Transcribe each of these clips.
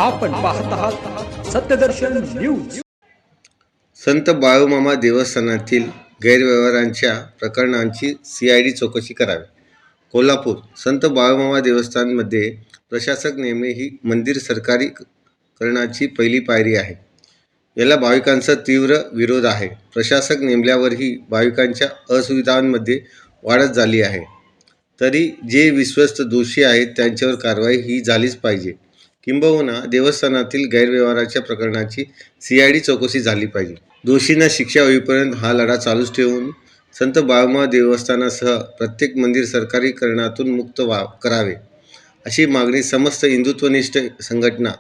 आपण पाहत आहात सत्यदर्शन न्यूज। संत बाळूमामा देवस्थानातील गैरव्यवहारांच्या प्रकरणांची सीआयडी चौकशी करावी। कोल्हापूर संत बाळूमामा देवस्थानमध्ये प्रशासक नेमणे ही मंदिर सरकारी करण्याची पहिली पायरी आहे। याला भाविकांचा तीव्र विरोध आहे। प्रशासक नेमल्यावरही भाविकांच्या असुविधांमध्ये वाढच झाली आहे। तरी जे विश्वस्त दोषी आहेत त्यांच्यावर कारवाई ही झालीच पाहिजे। किंबहुना देवस्थानातील गैरव्यवहाराच्या प्रकरणाची सीआयडी चौकशी झाली पाहिजे। दोषींना शिक्षा होईपर्यंत हा लढा चालूच ठेवून संत बाळूमामा देवस्थानासह प्रत्येक मंदिर सरकारीकरणातून मुक्त करावे अशी मागणी समस्त हिंदुत्वनिष्ठ संघटना,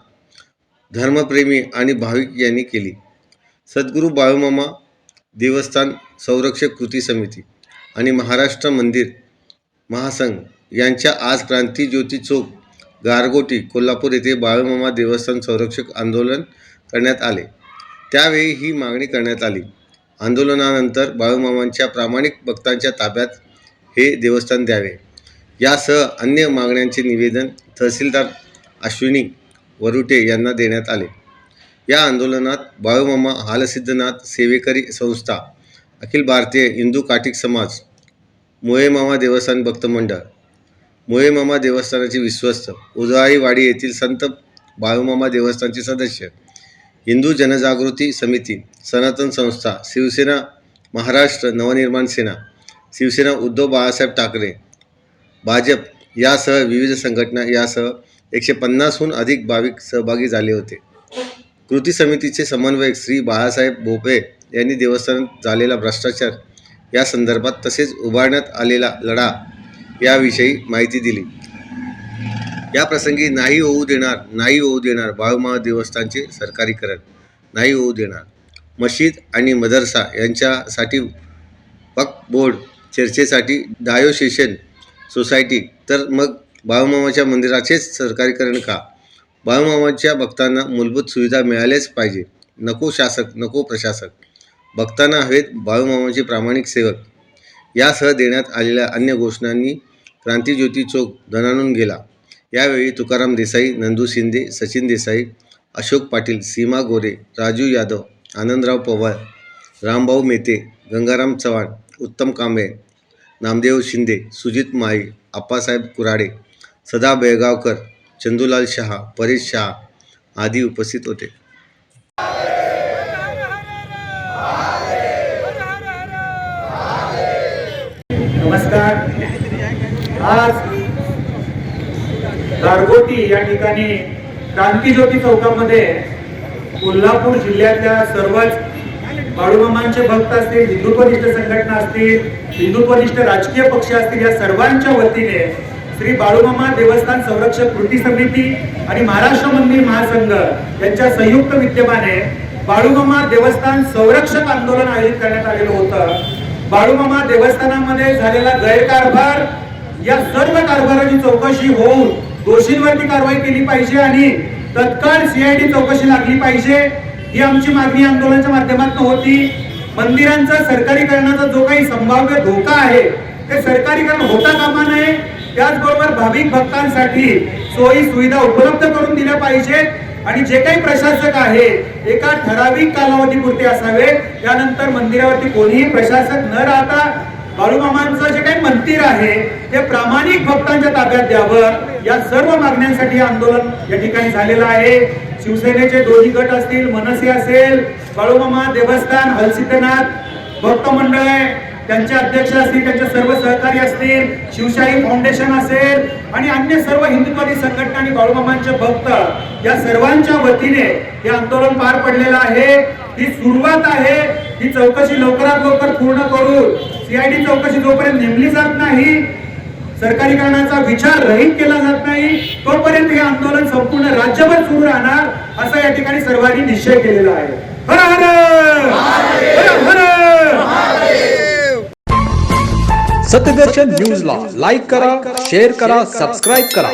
धर्मप्रेमी आणि भाविक यांनी केली। सद्गुरू बाळूमामा देवस्थान संरक्षक कृती समिती आणि महाराष्ट्र मंदिर महासंघ यांच्या आज क्रांती ज्योती चौक, गारगोटी, कोल्हापूर येथे बाळूमामा देवस्थान संरक्षक आंदोलन करण्यात आले। त्यावेळी ही मागणी करण्यात आली। आंदोलनानंतर बाळूमामांच्या प्रामाणिक भक्तांच्या ताब्यात हे देवस्थान द्यावे यासह अन्य मागण्यांचे निवेदन तहसीलदार अश्विनी वरुटे यांना देण्यात आले। या आंदोलनात बाळूमामा हालसिद्धनाथ सेवेकरी संस्था, अखिल भारतीय हिंदू काठिक समाज, मुळेमामा देवस्थान भक्त मंडळ, मुळेमामा देवस्थानाचे विश्वस्त, उजळाईवाडी येथील संत बाळूमामा देवस्थानचे सदस्य, हिंदू जनजागृती समिती, सनातन संस्था, शिवसेना महाराष्ट्र नवनिर्माण सेना, शिवसेना उद्धव बाळासाहेब ठाकरे, भाजप यासह विविध संघटना यासह 150हून अधिक भाविक सहभागी झाले होते। कृती समितीचे समन्वयक श्री बाळासाहेब भोपळे यांनी देवस्थानात झालेला भ्रष्टाचार या संदर्भात तसेच उभारण्यात आलेला लढा याविषयी माहिती दिली। या प्रसंगी नाही होऊ देणार बाळूमामा देवस्थानचे सरकारीकरण, नाही होऊ देणार। मशीद आणि मदरसा यांच्यासाठी वक्फ बोर्ड, चर्चेसाठी डायोसेशन सोसायटी, तर मग बाळूमामाच्या मंदिराचेच सरकारीकरण का? बाळूमामाच्या भक्तांना मूलभूत सुविधा मिळाल्याच पाहिजे। नको शासक, नको प्रशासक, भक्तांना हवेत बाळूमामाचे प्रामाणिक सेवक यासह देण्यात आलेल्या अन्य घोषणांनी क्रांतीज्योती चौक दणाणून गेला। यावेळी तुकाराम देसाई, नंदू शिंदे, सचिन देसाई, अशोक पाटील, सीमा गोरे, राजू यादव, आनंदराव पवार, रामभाऊ मेते, गंगाराम चव्हाण, उत्तम कांबळे, नामदेव शिंदे, सुजित माळी, आप्पासाहेब कुराडे, सदा बेळगावकर, चंदूलाल शहा, परेश शहा आदी उपस्थित होते। नमस्कार। आज गारगोटी या ठिकाणी क्रांतीज्योती चौकामध्ये कोल्हापूर जिल्ह्यातल्या सर्वच बाळूमामांचे भक्त असतील, हिंदुत्वनिष्ठ संघटना असतील, हिंदुत्वनिष्ठ राजकीय पक्ष असतील, या सर्वांच्या वतीने श्री बाळूमामा देवस्थान संरक्षक कृती समिती आणि महाराष्ट्र मंदिर महासंघ यांच्या संयुक्त विद्यमाने बाळूमामा देवस्थान संरक्षक आंदोलन आयोजित करण्यात आलेलं होतं। बाळूमामा देवस्थानामध्ये झालेला गैरकारभार या सर्व कारभाराची चौकशी होऊन दोषींवरती कारवाई केली पाहिजे आणि तत्काळ सीआयडी चौकशी लागली पाहिजे, ही आमची मागणी आंदोलनाच्या माध्यमातून होती। मंदिरांचा सरकारीकरणाचा जो काही संभाव्य धोका आहे ते सरकारीकरण होता कामा नये। त्याचबरोबर भाविक भक्तांसाठी सोयी सुविधा उपलब्ध करून दिल्या पाहिजेत आणि जे काही प्रशासक आहे एका ठराविक कालावधीपुरते असावे, त्यानंतर मंदिरावरती कोणीही प्रशासक न राहता बाळूमामांचं जे काही मंदिर आहे ते प्रामाणिक भक्तांच्या ताब्यात द्यावं, या सर्व मागण्यांसाठी आंदोलन या ठिकाणी झालेलं आहे। शिवसेनेचे दोन्ही गट असतील, मनसे असेल, बाळूमामा देवस्थान हलसिद्धनाथ भक्त मंडळ त्यांचे अध्यक्ष असतील, त्यांचे सर्व सहकारी असतील, शिवशाही फाउंडेशन असेल आणि अन्य सर्व हिंदुत्ववादी संघटना आणि बाळूमामांचे भक्त या सर्वांच्या वतीने हे आंदोलन पार पडलेलं आहे। ही सुरुवात आहे। ही चौकशी लवकरात लवकर पूर्ण करून सीआयडी चौकशी जोपर्यंत नेमली जात नाही, सरकारीकरणाचा विचार रहित केला जात नाही, तोपर्यंत हे आंदोलन संपूर्ण राज्यभर सुरू राहणार असा या ठिकाणी सर्वांनी निश्चय केलेला आहे। हर हर हर हर। सत्यदर्शन न्यूजला लाईक करा, शेअर करा, सबस्क्राईब करा।